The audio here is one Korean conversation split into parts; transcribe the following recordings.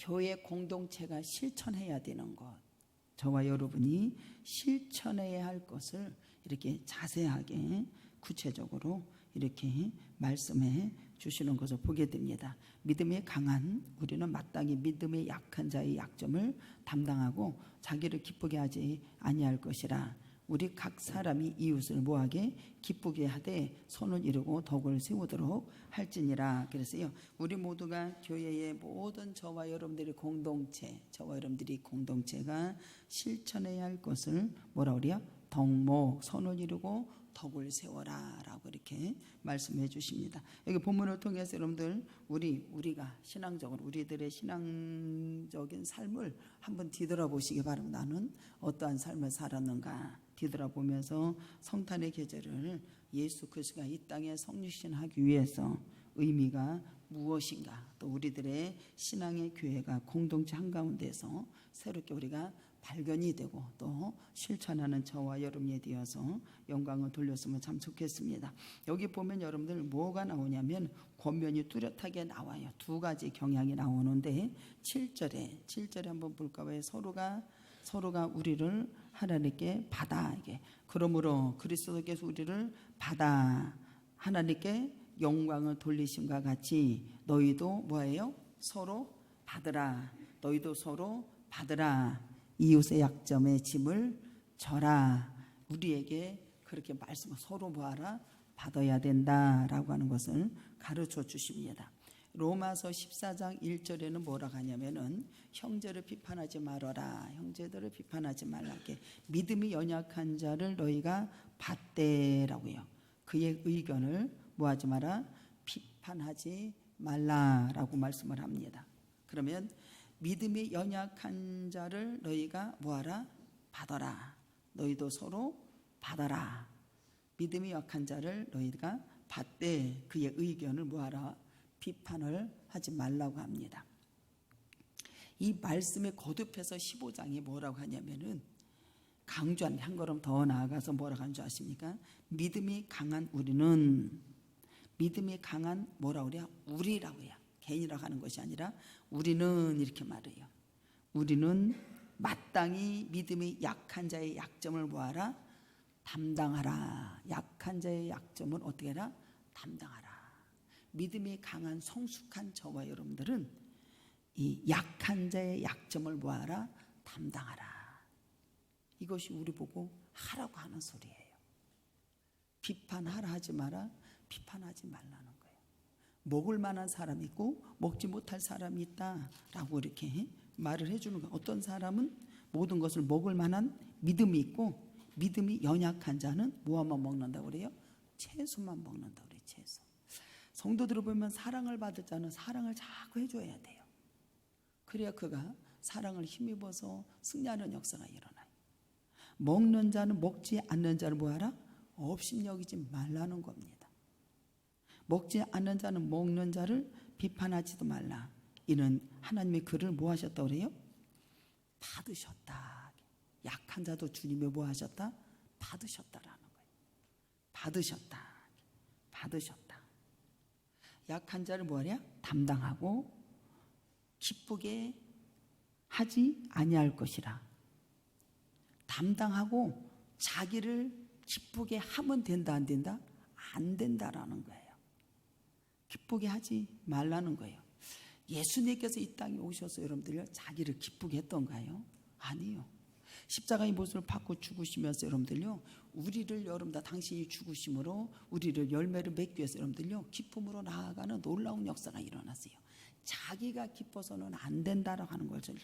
교회 공동체가 실천해야 되는 것, 저와 여러분이 실천해야 할 것을 이렇게 자세하게 구체적으로 이렇게 말씀해 주시는 것을 보게 됩니다. 믿음이 강한 우리는 마땅히 믿음의 약한 자의 약점을 담당하고 자기를 기쁘게 하지 아니할 것이라. 우리 각 사람이 이웃을 뭐하게 기쁘게 하되 손을 이루고 덕을 세우도록 할지니라. 그래서요, 우리 모두가 교회의 모든 저와 여러분들이 공동체, 저와 여러분들이 공동체가 실천해야 할 것을 뭐라 그래요? 덕목, 손을 이루고 덕을 세워라 라고 이렇게 말씀해 주십니다. 여기 본문을 통해서 여러분들 우리가 신앙적으로 우리들의 신앙적인 삶을 한번 뒤돌아보시기 바랍니다. 나는 어떠한 삶을 살았는가 뒤돌아보면서 성탄의 계절을 예수 그리스도가 이 땅에 성육신하기 위해서 의미가 무엇인가, 또 우리들의 신앙의 교회가 공동체 한가운데서 새롭게 우리가 발견이 되고 또 실천하는 저와 여러분에 되어서 영광을 돌렸으면 참 좋겠습니다. 여기 보면 여러분들 뭐가 나오냐면 권면이 뚜렷하게 나와요. 두 가지 경향이 나오는데 7절에 한번 볼까 봐요. 서로가 우리를 하나님께 받아, 이게 그러므로 그리스도께서 우리를 받아 하나님께 영광을 돌리심과 같이 너희도 뭐예요? 서로 받으라. 너희도 서로 받으라. 이웃의 약점의 짐을 져라. 우리에게 그렇게 말씀을 서로 뭐하라? 받아야 된다라고 하는 것을 가르쳐 주십니다. 로마서 14장 1절에는 뭐라고 하냐면은 형제를 비판하지 말아라. 형제들을 비판하지 말라게. 믿음이 연약한 자를 너희가 받되라고요. 그의 의견을 뭐하지 마라? 비판하지 말라라고 말씀을 합니다. 그러면 믿음이 연약한 자를 너희가 뭐하라? 받아라. 너희도 서로 받아라. 믿음이 약한 자를 너희가 받되 그의 의견을 뭐하라? 비판을 하지 말라고 합니다. 이 말씀에 거듭해서 15장이 뭐라고 하냐면은 강조한 한 걸음 더 나아가서 뭐라고 하는 줄 아십니까? 믿음이 강한 우리는, 믿음이 강한 뭐라고 그래요? 우리라고 해요. 개인이라고 하는 것이 아니라 우리는 이렇게 말해요. 우리는 마땅히 믿음이 약한 자의 약점을 뭐하라? 담당하라. 약한 자의 약점을 어떻게 해라? 담당하라. 믿음이 강한 성숙한 저와 여러분들은 이 약한 자의 약점을 뭐하라? 담당하라. 이것이 우리 보고 하라고 하는 소리예요. 비판하라 하지 마라. 비판하지 말라는 거예요. 먹을 만한 사람이 있고 먹지 못할 사람이 있다라고 이렇게 말을 해주는 거예요. 어떤 사람은 모든 것을 먹을 만한 믿음이 있고 믿음이 연약한 자는 뭐만 먹는다고 그래요? 채소만 먹는다고 그래요. 채소. 성도들을 보면 사랑을 받을 자는 사랑을 자꾸 해줘야 돼요. 그래야 그가 사랑을 힘입어서 승리하는 역사가 일어나요. 먹는 자는 먹지 않는 자를 뭐하라? 업신여기지 말라는 겁니다. 먹지 않는 자는 먹는 자를 비판하지도 말라. 이는 하나님의 그를 뭐 하셨다고 그래요? 받으셨다. 약한 자도 주님이 뭐 하셨다? 받으셨다라는 거예요. 받으셨다. 약한 자를 뭐하냐? 담당하고 기쁘게 하지 아니할 것이라. 담당하고 자기를 기쁘게 하면 된다 안 된다? 안 된다라는 거예요. 기쁘게 하지 말라는 거예요. 예수님께서 이 땅에 오셔서 여러분들 자기를 기쁘게 했던가요? 아니요. 십자가의 모습을 받고 죽으시면서 여러분들요, 우리를 여러분들 당신이 죽으심으로 우리를 열매를 맺기 위해서 여러분들요 기쁨으로 나아가는 놀라운 역사가 일어났어요. 자기가 기뻐서는 안 된다라고 하는 것을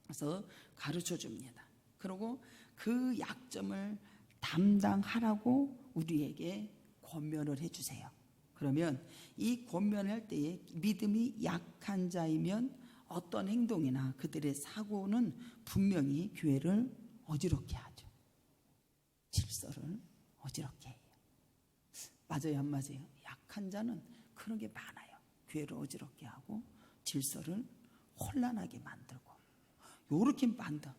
그래서 가르쳐 줍니다. 그리고 그 약점을 담당하라고 우리에게 권면을 해주세요. 그러면 이 권면할 때에 믿음이 약한 자이면 어떤 행동이나 그들의 사고는 분명히 교회를 어지럽게 하죠. 질서를 어지럽게 해요. 맞아요, 안 맞아요? 약한 자는 그런 게 많아요. 교회를 어지럽게 하고 질서를 혼란하게 만들고 요렇게 만들.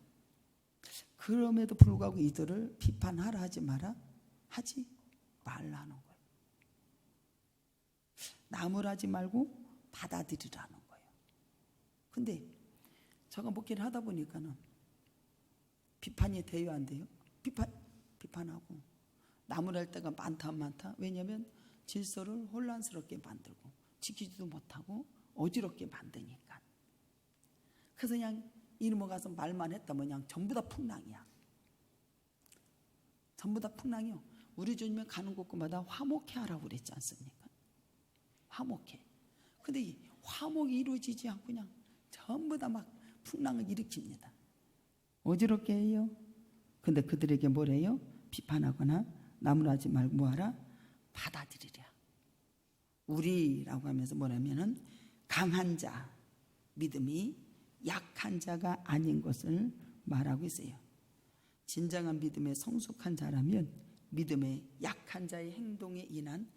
그럼에도 불구하고 이들을 비판하라 하지 마라? 하지 말라는 거예요. 나무라지 말고 받아들이라는 거예요. 근데 제가 목회를 하다 보니까는 비판이 돼요, 안 돼요? 비판하고 나무랄 때가 많다. 왜냐하면 질서를 혼란스럽게 만들고 지키지도 못하고 어지럽게 만드니까. 그래서 그냥 이놈에 가서 말만 했다면 그냥 전부 다 풍랑이야. 전부 다 풍랑이요. 우리 주님이 가는 곳마다 화목해 하라고 그랬지 않습니까? 화목해. 근데 이 화목이 이루어지지 않고 그냥 전부 다 막 풍랑을 일으킵니다. 어지럽게 해요. 근데 그들에게 뭐래요? 비판하거나 나무라지 말고 뭐하라? 받아들이랴. 우리라고 하면서 뭐냐면은 강한 자, 믿음이 약한 자가 아닌 것을 말하고 있어요. 진정한 믿음의 성숙한 자라면 믿음의 약한 자의 행동에 인한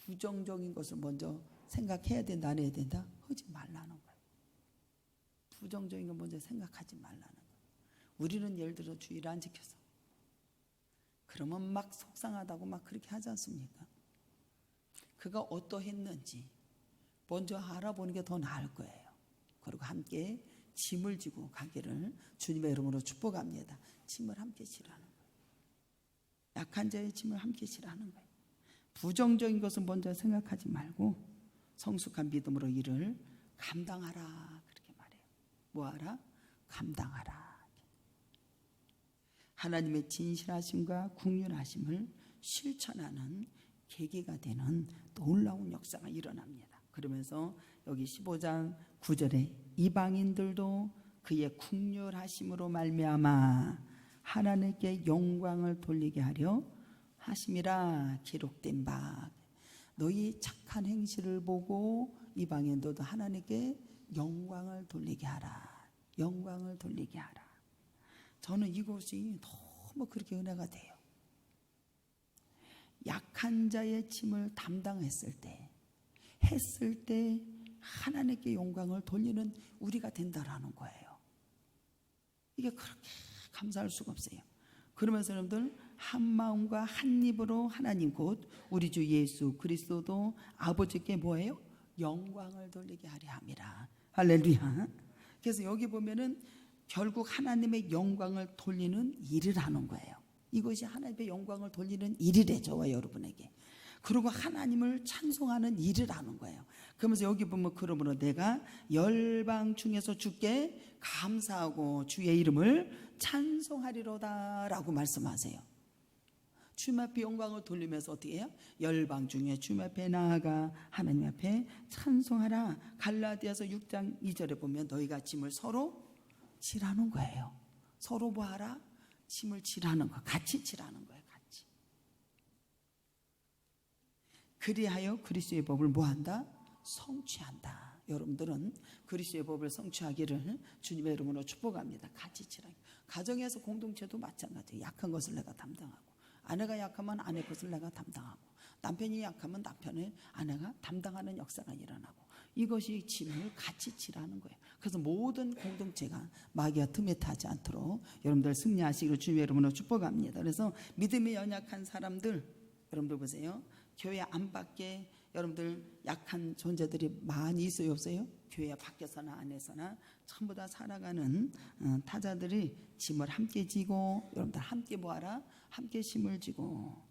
부정적인 것을 먼저 생각해야 된다, 안 해야 된다? 하지 말라는 거예요. 부정적인 거 먼저 생각하지 말라는 거예요. 우리는 예를 들어 주의를 안 지켜서 그러면 막 속상하다고 막 그렇게 하지 않습니까? 그가 어떠했는지 먼저 알아보는 게 더 나을 거예요. 그리고 함께 짐을 지고 가기를 주님의 이름으로 축복합니다. 짐을 함께 지라는 거예요. 약한 자의 짐을 함께 지라는 거예요. 부정적인 것을 먼저 생각하지 말고 성숙한 믿음으로 이를 감당하라, 그렇게 말해요. 뭐하라? 감당하라. 하나님의 진실하심과 긍휼하심을 실천하는 계기가 되는 놀라운 역사가 일어납니다. 그러면서 여기 15장 9절에 이방인들도 그의 긍휼하심으로 말미암아 하나님께 영광을 돌리게 하려 하심이라 기록된 바. 너희 착한 행실을 보고 이방인들도 하나님께 영광을 돌리게 하라. 영광을 돌리게 하라. 저는 이것이 너무 그렇게 은혜가 돼요. 약한 자의 짐을 담당했을 때, 했을 때 하나님께 영광을 돌리는 우리가 된다라는 거예요. 이게 그렇게 감사할 수가 없어요. 그러면서 여러분들 한 마음과 한 입으로 하나님 곧 우리 주 예수 그리스도도 아버지께 뭐예요? 영광을 돌리게 하려 함이라. 할렐루야. 그래서 여기 보면은 결국 하나님의 영광을 돌리는 일을 하는 거예요. 이것이 하나님의 영광을 돌리는 일이래, 저와 여러분에게. 그리고 하나님을 찬송하는 일을 하는 거예요. 그러면서 여기 보면 그러므로 내가 열방 중에서 주께 감사하고 주의 이름을 찬송하리로다 라고 말씀하세요. 주님 앞에 영광을 돌리면서 어떻게 해요? 열방 중에 주님 앞에 나아가 하나님 앞에 찬송하라. 갈라디아서 6장 2절에 보면 너희가 짐을 서로 지라는 거예요. 서로 뭐하라? 짐을 지라는 거, 같이 지라는 거예요. 같이. 그리하여 그리스도의 법을 뭐한다? 성취한다. 여러분들은 그리스도의 법을 성취하기를 주님의 이름으로 축복합니다. 같이 지라. 가정에서 공동체도 마찬가지예요. 약한 것을 내가 담당하고, 아내가 약하면 아내 것을 내가 담당하고, 남편이 약하면 남편을 아내가 담당하는 역사가 일어나고, 이것이 짐을 같이 지라는 거예요. 그래서 모든 공동체가 마귀와 틈에 타지 않도록 여러분들 승리하시기를 주님의 이름으로 축복합니다. 그래서 믿음이 연약한 사람들, 여러분들 보세요. 교회 안팎에 여러분들 약한 존재들이 많이 있어요, 없어요? 교회 밖에서나 안에서나 전부 다 살아가는 타자들이 짐을 함께 지고, 여러분들 함께 뭐하라? 함께 짐을 지고,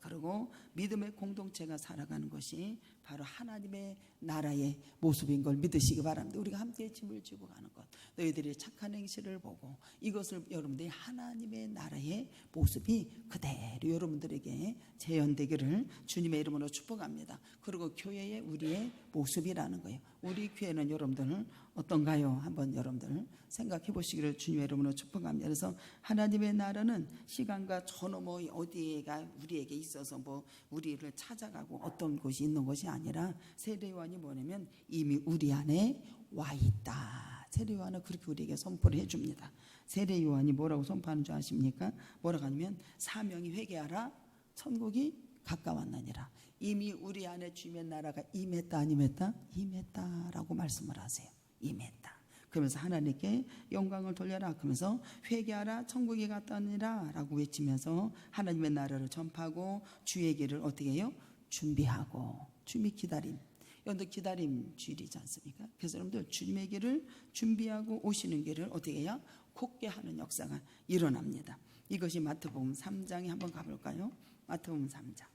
그리고 믿음의 공동체가 살아가는 것이 바로 하나님의 나라의 모습인 걸 믿으시기 바랍니다. 우리가 함께 짐을 지고 가는 것, 너희들의 착한 행실을 보고 이것을 여러분들이 하나님의 나라의 모습이 그대로 여러분들에게 재현되기를 주님의 이름으로 축복합니다. 그리고 교회의 우리의 모습이라는 거예요. 우리 교회는 여러분들 어떤가요? 한번 여러분들 생각해 보시기를 주님의 이름으로 축복합니다. 그래서 하나님의 나라는 시간과 저 너머 어디에가 우리에게 있어서 뭐 우리를 찾아가고 어떤 곳이 있는 것이 아니라 세례요한이 뭐냐면 이미 우리 안에 와 있다. 세례요한은 그렇게 우리에게 선포를 해줍니다. 세례요한이 뭐라고 선포하는 줄 아십니까? 뭐라고 하냐면 사명이 회개하라, 천국이 가까웠느니라. 이미 우리 안에 주님의 나라가 임했다, 안 임했다? 임했다라고 말씀을 하세요. 임했다. 그러면서 하나님께 영광을 돌려라. 그러면서 회개하라, 천국이 가까우니라 라고 외치면서 하나님의 나라를 전파하고 주의 길을 어떻게 해요? 준비하고, 주님이 기다림. 여러분들 기다림 주일이지 않습니까? 그래서 여러분들 주님의 길을 준비하고 오시는 길을 어떻게 해야? 곧게 하는 역사가 일어납니다. 이것이 마태복음 3장에 한번 가볼까요? 마태복음 3장.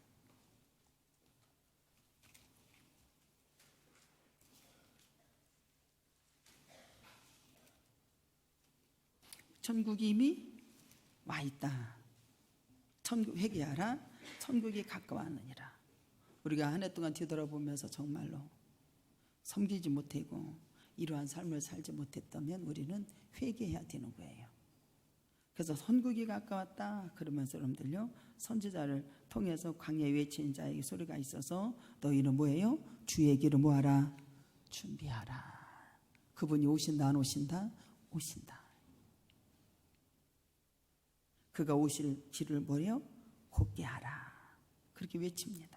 천국이 이미 와 있다. 천국 회개하라. 천국이 가까워하느니라. 우리가 한 해 동안 뒤돌아보면서 정말로 섬기지 못하고 이러한 삶을 살지 못했다면 우리는 회개해야 되는 거예요. 그래서 천국이 가까웠다 그러면서 여러분들요, 선지자를 통해서 광야에 외친 자에게 소리가 있어서 너희는 뭐예요? 주의 길을 뭐하라? 준비하라. 그분이 오신다 안 오신다? 오신다. 그가 오실 길을 뭐래요? 곧게 하라. 그렇게 외칩니다.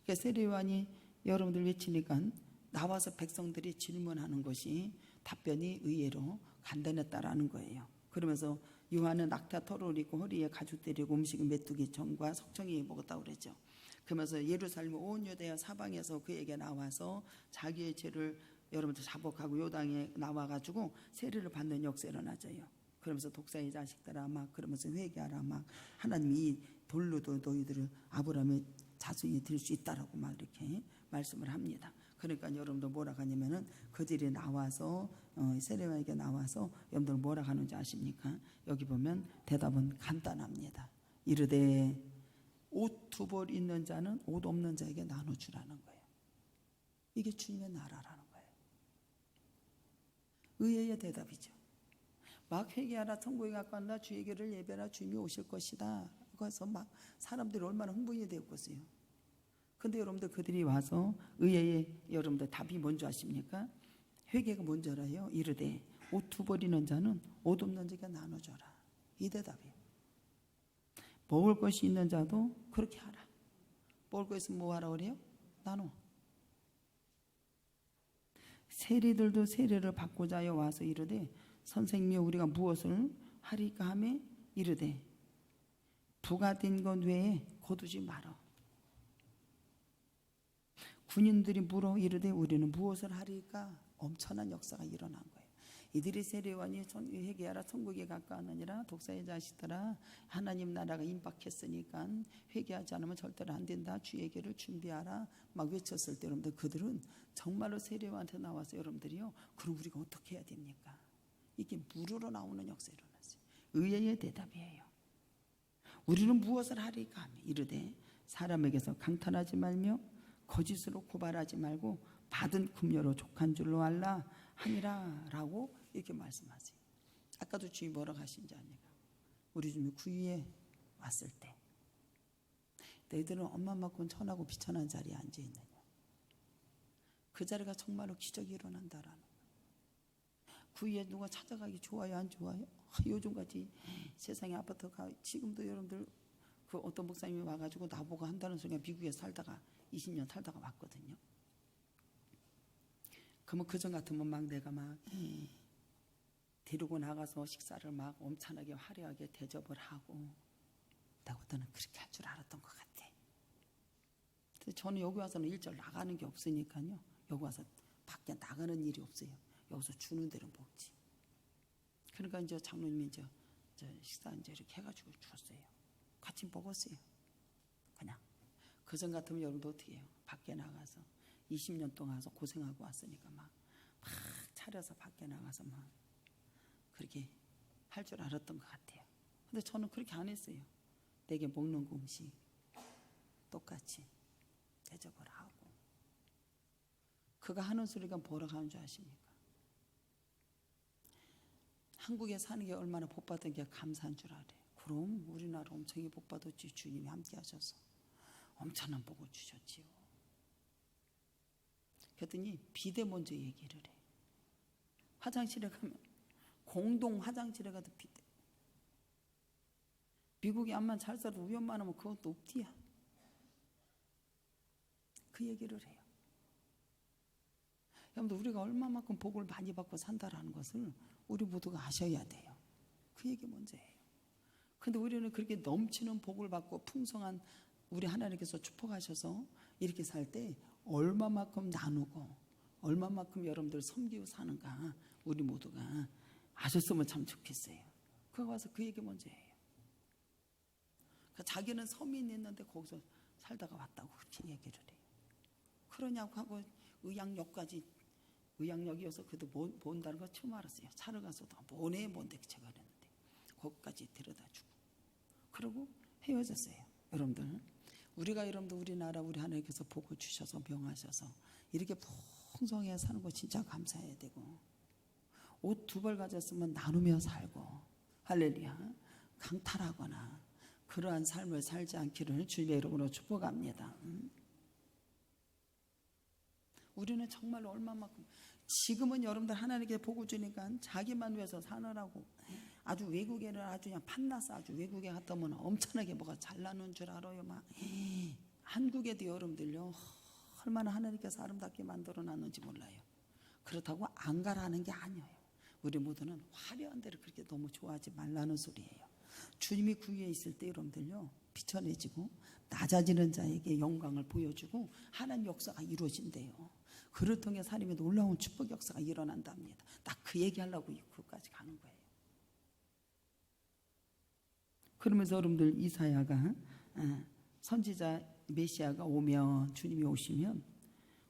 그러니까 세례요한이 여러분들 외치니까 나와서 백성들이 질문하는 것이 답변이 의외로 간단했다라는 거예요. 그러면서 요한은 낙타 털을 입고 허리에 가죽 때리고 음식은 메뚜기 정과 석청이 먹었다고 그랬죠. 그러면서 예루살렘 온 유대야 사방에서 그에게 나와서 자기의 죄를 여러분들 자복하고 요당에 나와가지고 세례를 받는 역사 일어나져요. 그러면서 독사의 자식들아 막 그러면서 회개하라 막 하나님이 이 돌로도 너희들을 아브라함의 자손이 될 수 있다라고 막 이렇게 말씀을 합니다. 그러니까 여러분들 뭐라 하냐면은 그들이 나와서 세례요한에게 나와서 여러분들 뭐라 하는지 아십니까? 여기 보면 대답은 간단합니다. 이르되 옷 두 벌 있는 자는 옷 없는 자에게 나눠주라는 거예요. 이게 주님의 나라라는 거예요. 의외의 대답이죠. 막 회개하라 천국에 가까운다 주의 길을 예배하라 주님이 오실 것이다. 그래서 막 사람들이 얼마나 흥분이 되었겠어요. 근데 여러분들 그들이 와서 의외의 여러분들 답이 뭔지 아십니까? 회개가 뭔지 알아요? 이르되 옷 두 벌 있는 자는 옷 없는 자에게 나눠줘라. 이 대답이에요. 먹을 것이 있는 자도 그렇게 하라. 먹을 거 있으면 뭐 하라 그래요? 나눠. 세리들도 세례를 받고자 하여 와서 이르되 선생님이 우리가 무엇을 하리까 하며 이르되 부가 된 것 외에 거두지 말어. 군인들이 물어 이르되 우리는 무엇을 하리까? 엄청난 역사가 일어난 거예요. 이들이 세례요한이 회개하라 천국에 가까우느니라 독사의 자식들아 하나님 나라가 임박했으니까 회개하지 않으면 절대로 안 된다. 주의 길을 준비하라 막 외쳤을 때 여러분들 그들은 정말로 세례요한한테 나와서 여러분들이요 그럼 우리가 어떻게 해야 됩니까? 이게 물으러 나오는 역사가 일어났어요. 의외의 대답이에요. 우리는 무엇을 하리까 하며 이르되 사람에게서 강탈하지 말며 거짓으로 고발하지 말고 받은 금료로 족한 줄로 알라 하니라 라고 이렇게 말씀하세요. 아까도 주님 뭐라고 하신지 아닙니까? 우리 주님이 구유에 왔을 때 너희들은 엄마 맞고 천하고 비천한 자리에 앉아있느냐. 그 자리가 정말로 기적이 일어난다라는 거예요. 구유에 누가 찾아가기 좋아요 안 좋아요? 요즘까지 세상에 아파트가 지금도 여러분들 그 어떤 목사님이 와가지고 나보고 한다는 소리가 미국에 살다가 20년 살다가 왔거든요. 그러면 그전 같으면 막 내가 막 데리고 나가서 식사를 막 엄청나게 화려하게 대접을 하고 내가 너는 그렇게 할 줄 알았던 것 같아. 근데 저는 여기 와서는 일절 나가는 게 없으니까요. 여기 와서 밖에 나가는 일이 없어요. 여기서 주는 대로 먹지. 그러니까 이제 장로님이 이제 식사 이제 이렇게 해가지고 줬어요. 같이 먹었어요. 그냥. 그전 같으면 여러분도 어떻게 해요? 밖에 나가서 20년 동안 와서 고생하고 왔으니까 막 차려서 밖에 나가서 막 그렇게 할 줄 알았던 것 같아요. 근데 저는 그렇게 안 했어요. 내게 먹는 그 음식 똑같이 대접을 하고. 그가 하는 소리가 뭐라고 하는 줄 아십니까? 한국에 사는 게 얼마나 복받은 게 감사한 줄 알아요. 그럼 우리나라 엄청 복받았지. 주님이 함께 하셔서 엄청난 복을 주셨지요. 그랬더니 비대 먼저 얘기를 해. 화장실에 가면 공동 화장실에 가도 비대. 미국이 암만 잘 살아도 위험만 하면 그것도 없디야. 그 얘기를 해요. 여러분들 우리가 얼마만큼 복을 많이 받고 산다라는 것을 우리 모두가 아셔야 돼요. 그 얘기 먼저예요. 근데 우리는 그렇게 넘치는 복을 받고 풍성한 우리 하나님께서 축복하셔서 이렇게 살 때 얼마만큼 나누고 얼마만큼 여러분들 섬기고 사는가 우리 모두가 아셨으면 참 좋겠어요. 그거 와서 그 얘기 먼저 해요. 그러니까 자기는 서민 있는데 거기서 살다가 왔다고 그렇게 얘기를 해요. 그러냐고 하고 의학역까지 의학역이어서 그래도 본다는 거 처음 알았어요. 차를 가서도 뭔데 제가 그랬는데 거기까지 데려다주고 그러고 헤어졌어요. 여러분들 우리가 여러분들 우리나라 우리 하나님께서 복을 주셔서 명하셔서 이렇게 풍성하게 사는 거 진짜 감사해야 되고 옷 2벌 가졌으면 나누며 살고 할렐루야 강탈하거나 그러한 삶을 살지 않기를 주님의 이름으로 축복합니다. 우리는 정말 얼마만큼 지금은 여러분들 하나님께 복을 주니까 자기만 위해서 사느라고 아주 외국에는 아주 그냥 판나서 아주 외국에 갔다 오면 엄청나게 뭐가 잘나는 줄 알아요. 막 한국에도 여러분들요 얼마나 하나님께서 아름답게 만들어 놨는지 몰라요. 그렇다고 안 가라는 게 아니에요. 우리 모두는 화려한 데를 그렇게 너무 좋아하지 말라는 소리예요. 주님이 그 위에 있을 때 여러분들요 비천해지고 낮아지는 자에게 영광을 보여주고 하나님 역사가 이루어진대요. 그를 통해 하나님의 놀라운 축복 역사가 일어난답니다. 딱 그 얘기하려고 그까지 가는 거예요. 그러면서 여러분들 이사야가 선지자 메시아가 오면 주님이 오시면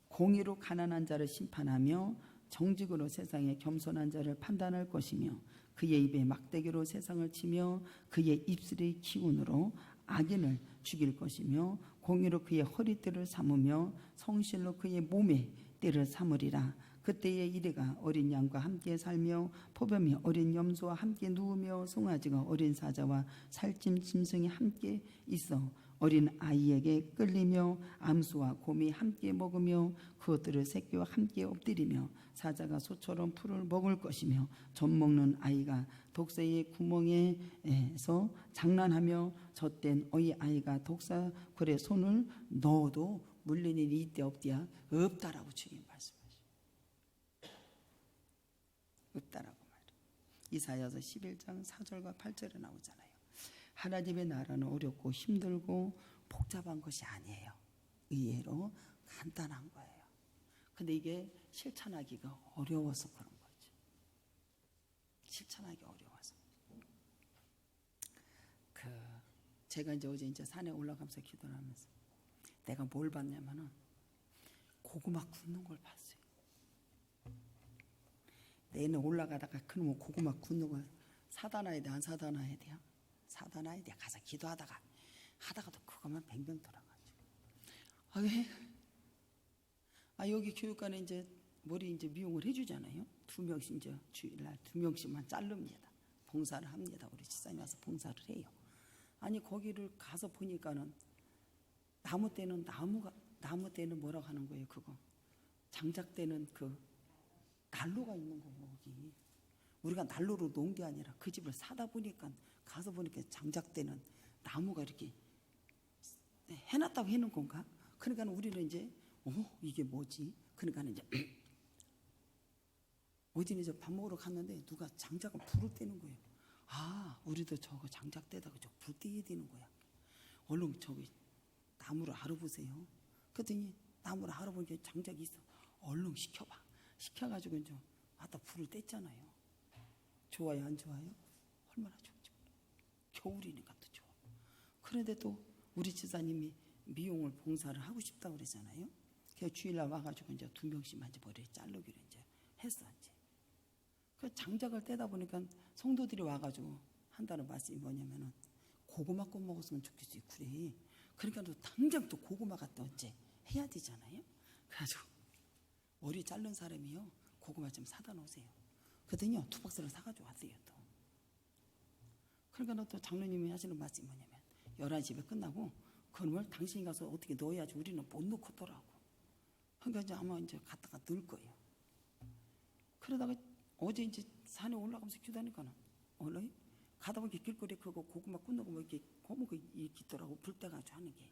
공의로 가난한 자를 심판하며 정직으로 세상에 겸손한 자를 판단할 것이며 그의 입에 막대기로 세상을 치며 그의 입술의 기운으로 악인을 죽일 것이며 공의로 그의 허리띠를 삼으며 성실로 그의 몸에 띠를 삼으리라. 그때의 이래가 어린 양과 함께 살며 포범이 어린 염소와 함께 누우며 송아지가 어린 사자와 살찜 짐승이 함께 있어 어린 아이에게 끌리며 암수와 곰이 함께 먹으며 그것들을 새끼와 함께 엎드리며 사자가 소처럼 풀을 먹을 것이며 젖 먹는 아이가 독새의 구멍에서 장난하며 젖된 어이 아이가 독사굴에 손을 넣어도 물리는 이때 없디야 없다라고 주님 말씀하시죠. 없다라고 말해요. 이사야서 11장 4절과 8절에 나오잖아요. 하나님의 나라는 어렵고 힘들고 복잡한 것이 아니에요. 의외로 간단한 거예요. 근데 이게 실천하기가 어려워서 그런 거죠. 실천하기 어려워서. 제가 어제 산에 올라가면서 기도를 하면서 내가 뭘 봤냐면은 고구마 굽는 걸 봤어요. 내내 올라가다가 그놈의 고구마 굽는 걸 사다 놔야 돼, 안 사다 놔야 돼요? 사다 놔야 돼. 가서 기도하다가도 그것만 뱅뱅 돌아가지고. 여기 교육관에 이제 머리 미용을 해주잖아요. 2명씩 이제 주일날 2명씩만 자릅니다. 봉사를 합니다. 우리 집사님 와서 봉사를 해요. 거기를 가서 보니까는 나무 때는 뭐라고 하는 거예요? 그거 장작대는 그 난로가 있는 거예요. 여기 우리가 난로로 놓은 게 아니라 그 집을 사다 보니까 가서 보니까 장작대는 나무가 이렇게 해놨다고 해놓은 건가? 그러니까 우리는 이제 이게 뭐지? 그러니까 이제 어디는 밥 먹으러 갔는데 누가 장작을 불을 떼는 거예요. 우리도 저거 장작대다가 저 불 떼야 되는 거야. 얼른 저기 나무를 알아보세요. 그랬더니 나무를 알아보니까 장작이 있어. 얼른 시켜봐. 시켜가지고 이제 갖다 불을 뗐잖아요. 좋아요, 안 좋아요? 얼마나 좋은지 몰라요. 겨울이니까 또 좋아. 그런데 또 우리 집사님이 미용을 봉사를 하고 싶다고 그러잖아요. 그래서 주일날 와가지고 이제 2명씩만 이제 머리를 자르기로 이제 했어. 이제. 그 장작을 떼다 보니까 성도들이 와가지고 한다는 말씀이 뭐냐면은 고구마 꼭 먹었으면 좋겠어요. 그래. 그러니까 또 당장 또 고구마가 또 어째 해야 되잖아요. 그래가지고 머리 자른 사람이요. 고구마 좀 사다 놓으세요. 그랬더니요 2박스를 사가지고 왔어요. 또. 그러니까 또 장로님이 하시는 말씀이 뭐냐면 11시에 끝나고 그놈을 당신이 가서 어떻게 넣어야지 우리는 못 넣고더라고. 그러니까 이제 아마 이제 갖다가 넣을 거예요. 그러다가 어제 이제 산에 올라가면서 기도하니까는 원래 가다 보니까 길거리에 그거 고구마 굽는 거 뭐 이렇게 고무가 있더라고. 불 때가지고 하는 게.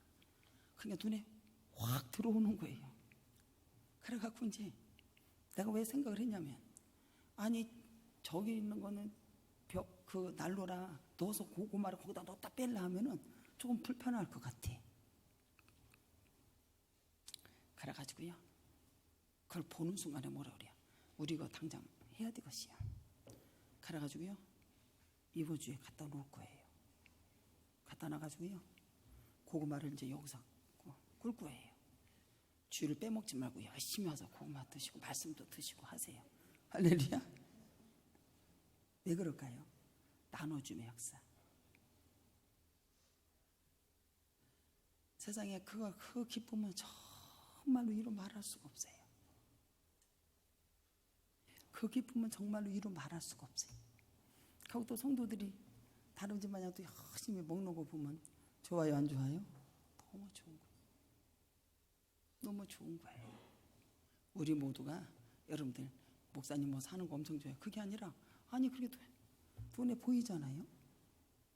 그러니까 눈에 확 들어오는 거예요. 그래갖고 이제 내가 왜 생각을 했냐면 저기 있는 거는 그 난로라 넣어서 고구마를 거기다 넣었다 뺄라 하면은 조금 불편할 것 같아. 그래가지고요, 그걸 보는 순간에 뭐라 그래요? 우리 이거 당장 해야 되겠어요. 그래가지고요, 이번 주에 갖다 놓을 거예요. 갖다 놔가지고요, 고구마를 이제 여기서 꿀 거예요. 주일을 빼먹지 말고 열심히 와서 고구마 드시고 말씀도 드시고 하세요. 할렐루야. 왜 그럴까요? 나눠줌의 역사. 세상에 그 기쁨은 정말로 이루 말할 수가 없어요. 그 기쁨은 정말로 이루 말할 수가 없어요. 그리고 또 성도들이 다른 집 마냥 또 열심히 먹는 거 보면 좋아요, 안 좋아요? 너무 좋은 거예요. 너무 좋은 거예요. 우리 모두가, 여러분들 목사님 뭐 사는 거 엄청 좋아요. 그게 아니라, 아니 그래도 눈에 보이잖아요.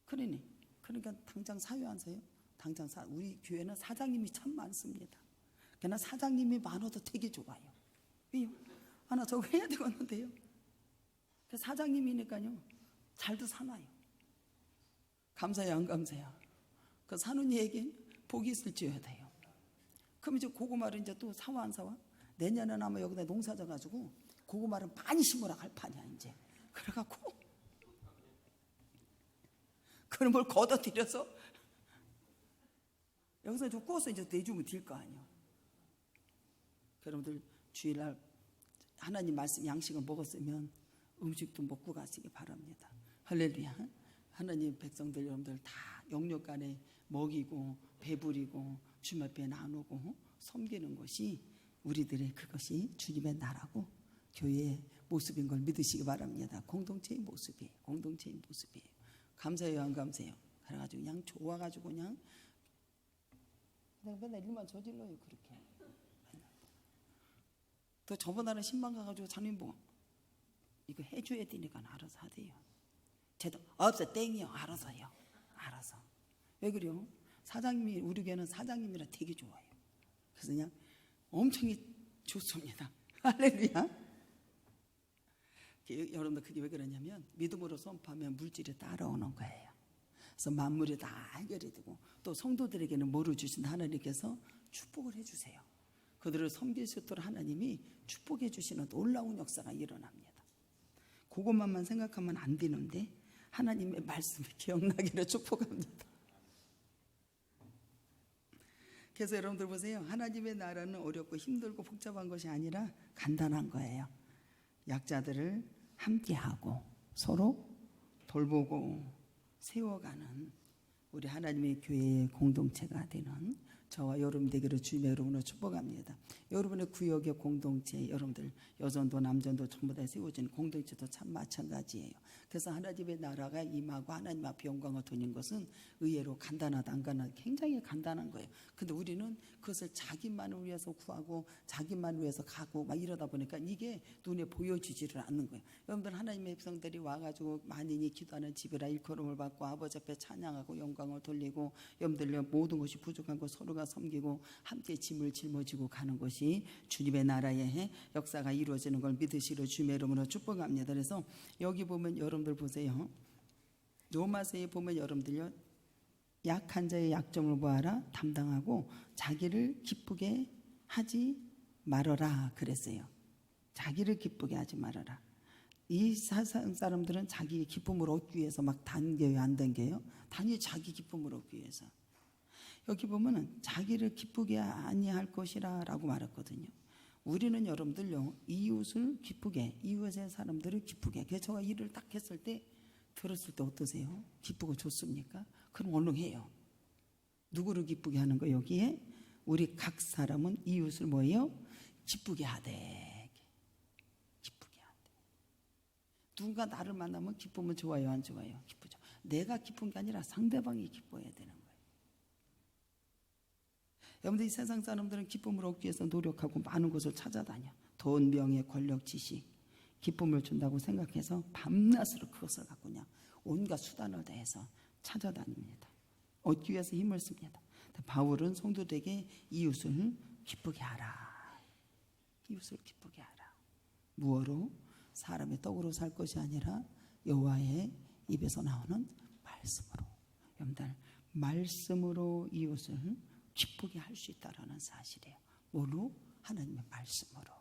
그러니까 당장 사요 안 사요? 당장 우리 교회는 사장님이 참 많습니다. 그러나 사장님이 많아도 되게 좋아요. 왜요? 나 저거 해야 되겠는데요. 사장님이니까요, 잘도 사나요. 감사해요, 안 감사해요? 그 사는 이에게 복이 있을 지어야 돼요. 그럼 이제 고구마를 이제 또 사와 안 사와? 내년에는 아마 여기다 농사져 가지고 고구마를 많이 심으라 할 판이야 이제. 그래갖고 그런 걸 걷어들여서 여기서 좀 구워서 이제 내주면 될 거 아니에요. 여러분들 주일날 하나님 말씀 양식을 먹었으면 음식도 먹고 가시기 바랍니다. 할렐루야. 하나님 백성들 여러분들 다 영육간에 먹이고 배부리고 주님 앞에 나누고 섬기는 것이 우리들의 그것이 주님의 나라고 교회의 모습인 걸 믿으시기 바랍니다. 공동체의 모습이에요. 공동체의 모습이에요. 감사해요, 안 감사해요? 그래가지고 그냥 좋아가지고 그냥 맨날 일만 저질러요. 그렇게. 또 저번에는 신방 가가지고 장님 뭐 이거 해줘야 되니까 알아서 하대요. 쟤도 없어 땡이요. 알아서요. 알아서. 왜 그래요? 사장님이 우리 교회는 사장님이라 되게 좋아요. 그래서 그냥 엄청 좋습니다. 할렐루야. 여러분들 그게 왜 그러냐면 믿음으로 선포하면 물질이 따라오는 거예요. 그래서 만물이 다 해결이 되고 또 성도들에게는 뭐를 주신다? 하나님께서 축복을 해주세요. 그들을 섬길 수 있도록 하나님이 축복해 주시는 놀라운 역사가 일어납니다. 그것만만 생각하면 안 되는데 하나님의 말씀이 기억나기를 축복합니다. 그래서 여러분들 보세요. 하나님의 나라는 어렵고 힘들고 복잡한 것이 아니라 간단한 거예요. 약자들을 함께하고 서로 돌보고 세워가는 우리 하나님의 교회의 공동체가 되는 저와 여러분 되기를 주님의 이름으로 축복합니다. 여러분의 구역의 공동체, 여러분들 여전도 남전도 전부 다 세워진 공동체도 참 마찬가지예요. 그래서 하나님의 나라가 임하고 하나님 앞에 영광을 돌리는 것은 의외로 간단하다 안 간단하다 굉장히 간단한 거예요. 근데 우리는 그것을 자기만을 위해서 구하고 자기만을 위해서 가고 막 이러다 보니까 이게 눈에 보여지지를 않는 거예요. 여러분들 하나님의 백성들이 와가지고 만인이 기도하는 집이라 일컬음을 받고 아버지 앞에 찬양하고 영광을 돌리고 여러분들 모든 것이 부족한 것 서로가 섬기고 함께 짐을 짊어지고 가는 것이 주님의 나라의 역사가 이루어지는 걸 믿으시려 주님의 이름으로 축복합니다. 그래서 여기 보면 여러분들 보세요. 로마서에 보면 여러분들요, 약한 자의 약점을 보아라 담당하고 자기를 기쁘게 하지 말아라 그랬어요. 자기를 기쁘게 하지 말아라. 이 세상 사람들은 자기 기쁨을 얻기 위해서 막 당겨요, 안 당겨요? 단지 자기 기쁨을 얻기 위해서. 여기 보면은 자기를 기쁘게 아니할 것이라 라고 말했거든요. 우리는 여러분들요, 이웃을 기쁘게, 이웃의 사람들을 기쁘게. 그래서 제가 일을 딱 했을 때 들었을 때 어떠세요? 기쁘고 좋습니까? 그럼 얼른 해요. 누구를 기쁘게 하는 거? 여기에 우리 각 사람은 이웃을 뭐예요? 기쁘게 하되. 기쁘게 하되. 누군가 나를 만나면 기쁘면 좋아요, 안 좋아요? 기쁘죠. 내가 기쁜 게 아니라 상대방이 기뻐해야 되는 거예요. 여러분들 이 세상 사람들은 기쁨을 얻기 위해서 노력하고 많은 것을 찾아다녀. 돈, 명예, 권력, 지식, 기쁨을 준다고 생각해서 밤낮으로 그것을 갖고 그냥 온갖 수단을 다해서 찾아다닙니다. 얻기 위해서 힘을 씁니다. 바울은 성도들에게 이웃을 기쁘게 하라. 이웃을 기쁘게 하라. 무엇으로? 사람의 떡으로 살 것이 아니라 여호와의 입에서 나오는 말씀으로. 여러분들 말씀으로 이웃을 기쁘게 할 수 있다는 사실이에요. 뭐로? 하나님의 말씀으로.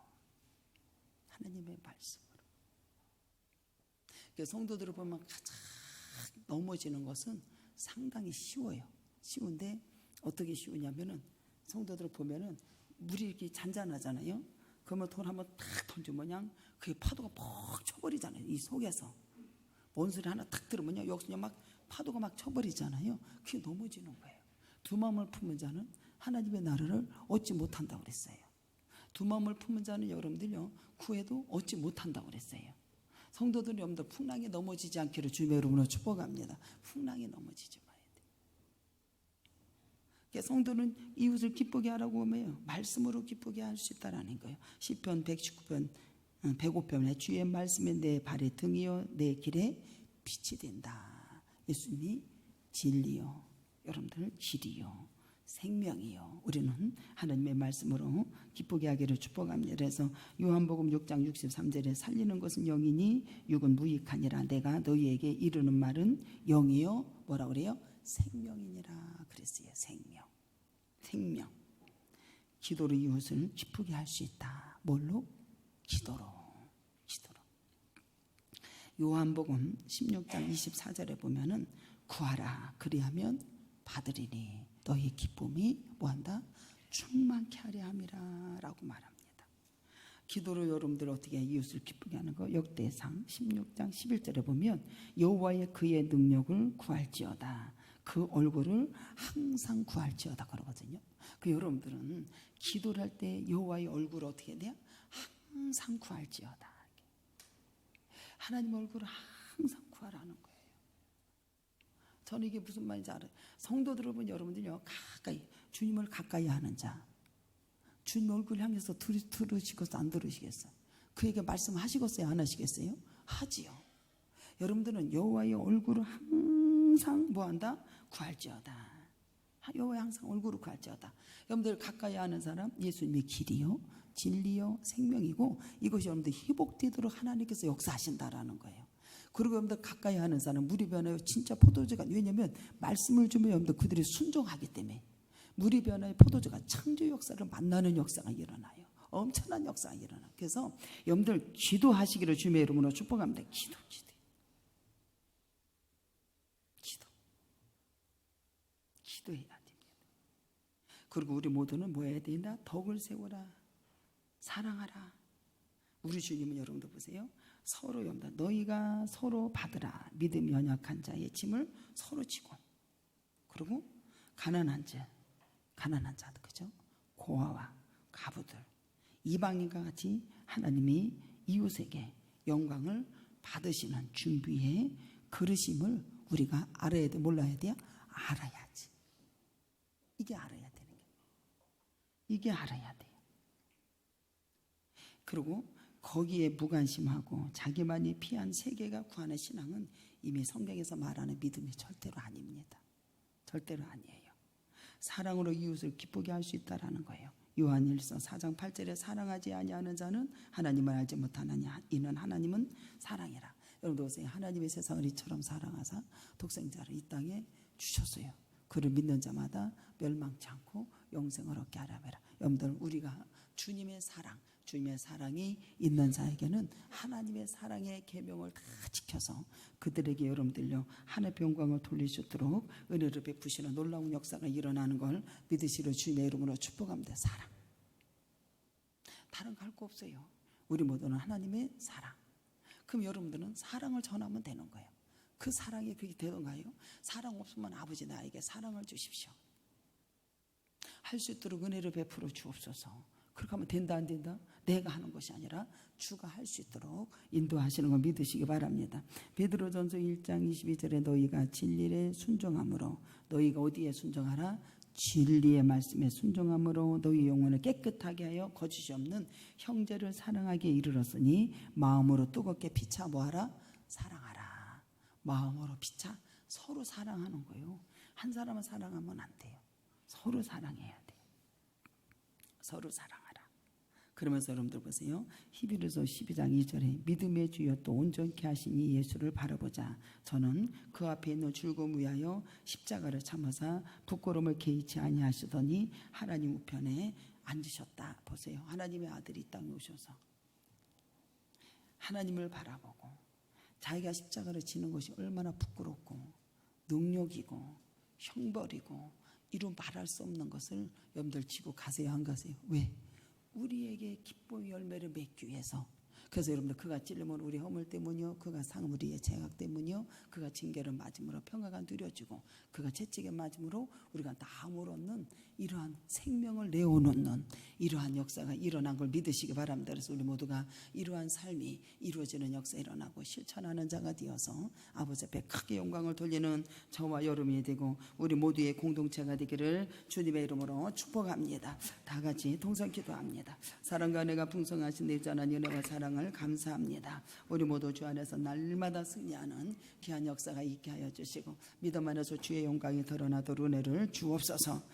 하나님의 말씀으로. 성도들을 보면 가장 넘어지는 것은 상당히 쉬워요. 쉬운데 어떻게 쉬우냐면은 성도들을 보면은 물이 이렇게 잔잔하잖아요. 그러면 돌 한번 탁 던지면 그냥 그게 파도가 퍽 쳐버리잖아요. 이 속에서 원소리 하나 탁 들으면요, 여기서 그냥 막 파도가 막 쳐버리잖아요. 그게 넘어지는 거예요. 두 마음을 품은 자는 하나님의 나라를 얻지 못한다고 그랬어요. 두 마음을 품은 자는 여러분들요, 구해도 얻지 못한다고 그랬어요. 성도들 여러분들 풍랑에 넘어지지 않기를 주님의 이름으로 축복합니다. 풍랑에 넘어지지 마야 돼. 성도는 이웃을 기쁘게 하라고 하면 말씀으로 기쁘게 할 수 있다라는 거예요. 시편 119편 105편에 주의 말씀에 내 발의 등이요 내 길에 빛이 된다. 예수님이 진리요, 여러분들 길이요, 생명이요. 우리는 하나님의 말씀으로 기쁘게 하기를 축복합니다. 그래서 요한복음 6장 63절에 살리는 것은 영이니 육은 무익하니라. 내가 너희에게 이르는 말은 영이요 뭐라 그래요? 생명이니라 그랬어요. 생명. 기도로 이웃을 기쁘게 할 수 있다. 뭘로? 기도로. 요한복음 16장 24절에 보면은 구하라 그리하면 받으리니 너희 기쁨이 뭐한다? 충만케 하려 함이라 라고 말합니다. 기도로 여러분들 어떻게 이웃을 기쁘게 하는 거? 역대상 16장 11절에 보면 여호와의 그의 능력을 구할지어다. 그 얼굴을 항상 구할지어다 그러거든요. 여러분들은 기도를 할 때 여호와의 얼굴을 어떻게 해야 돼요? 항상 구할지어다. 하나님 얼굴을 항상 구하라는 거예요. 저는 이게 무슨 말인지 알아요. 성도들을 보면 여러분들요, 가까이 주님을 가까이 하는 자, 주님 얼굴 향해서 들으시겠어 안 들으시겠어? 그에게 말씀하시겠어요 안 하시겠어요? 하지요. 여러분들은 여호와의 얼굴을 항상 뭐한다? 구할지어다. 여호와의 항상 얼굴을 구할지어다. 여러분들 가까이 하는 사람 예수님의 길이요 진리요 생명이고, 이것이 여러분들 회복되도록 하나님께서 역사하신다라는 거예요. 그리고 여러분들 가까이 하는 사람 물이 변화요 진짜 포도주가, 왜냐하면 말씀을 주면 여러분들 그들이 순종하기 때문에 물이 변화요 포도주가 창조 역사를 만나는 역사가 일어나요. 엄청난 역사가 일어나요. 그래서 여러분들 기도하시기를 주님의 이름으로 축복합니다. 기도해야 됩니다. 그리고 우리 모두는 뭐 해야 된다? 덕을 세워라, 사랑하라. 우리 주님은 여러분들 보세요. 서로 여러분들 너희가 서로 받으라. 믿음 연약한 자의 짐을 서로 지고, 그리고 가난한 자들, 그죠? 고아와 가부들, 이방인과 같이 하나님이 이웃에게 영광을 받으시는 준비의 그릇임을 우리가 알아야 돼, 몰라야 돼요? 알아야지. 이게 알아야 되는 거예요. 이게 알아야 돼요. 그리고 거기에 무관심하고 자기만이 피한 세계가 구하는 신앙은 이미 성경에서 말하는 믿음이 절대로 아닙니다. 절대로 아니에요. 사랑으로 이웃을 기쁘게 할 수 있다라는 거예요. 요한일서 4장 8절에 사랑하지 아니하는 자는 하나님을 알지 못하느냐, 이는 하나님은 사랑이라. 여러분 보세요. 하나님의 세상을 이처럼 사랑하사 독생자를 이 땅에 주셨어요. 그를 믿는 자마다 멸망치 않고 영생을 얻게 하라매라. 여러분들 우리가 주님의 사랑이 있는 자에게는 하나님의 사랑의 계명을 다 지켜서 그들에게 여러분들요 하나님의 영광을 돌릴 수 있도록 은혜를 베푸시는 놀라운 역사가 일어나는 걸 믿으시려 주님의 이름으로 축복합니다. 사랑. 다른 거 할 거 없어요. 우리 모두는 하나님의 사랑. 그럼 여러분들은 사랑을 전하면 되는 거예요. 그 사랑이 그게 되던가요? 사랑 없으면 아버지 나에게 사랑을 주십시오. 할 수 있도록 은혜를 베풀어 주옵소서. 그렇게 하면 된다 안 된다? 내가 하는 것이 아니라 주가 할 수 있도록 인도하시는 걸 믿으시기 바랍니다. 베드로전서 1장 22절에 너희가 진리에 순종함으로, 너희가 어디에 순종하라? 진리의 말씀에 순종함으로 너희 영혼을 깨끗하게 하여 거짓이 없는 형제를 사랑하기에 이르렀으니 마음으로 뜨겁게 피차 뭐하라? 사랑하라. 마음으로 피차 서로 사랑하는 거예요. 한 사람을 사랑하면 안 돼요. 서로 사랑해야 돼요. 서로 사랑하라. 그러면서 여러분들 보세요. 히브리서 12장 2절에 믿음의 주여 또 온전케 하신 이 예수를 바라보자. 저는 그 앞에 있는 즐거움 위하여 십자가를 참으사 부끄러움을 개의치 아니하시더니 하나님 우편에 앉으셨다 보세요. 하나님의 아들이 이 땅에 오셔서 하나님을 바라보고 자기가 십자가를 지는 것이 얼마나 부끄럽고 능욕이고 형벌이고 이루 말할 수 없는 것을 여러분들 지고 가세요, 안 가세요? 왜? 우리에게 기쁨의 열매를 맺기 위해서. 그래서 여러분들 그가 찔림은 우리 허물 때문이요, 그가 상은 우리의 죄악 때문이요, 그가 징계를 맞음으로 평화가 누려지고 그가 채찍에 맞음으로 우리가 나음을 얻는 이러한 생명을 내어놓는 이러한 역사가 일어난 걸 믿으시기 바랍니다. 그래서 우리 모두가 이러한 삶이 이루어지는 역사 일어나고 실천하는 자가 되어서 아버지 앞에 크게 영광을 돌리는 저와 여러분이 되고 우리 모두의 공동체가 되기를 주님의 이름으로 축복합니다. 다 같이 동성 기도합니다. 사랑과 은혜가 풍성하신 내 전한 은혜와 사랑을 감사합니다. 우리 모두 주 안에서 날마다 승리하는 귀한 역사가 있게 하여 주시고 믿음 안에서 주의 영광이 드러나도록 은혜를 주옵소서.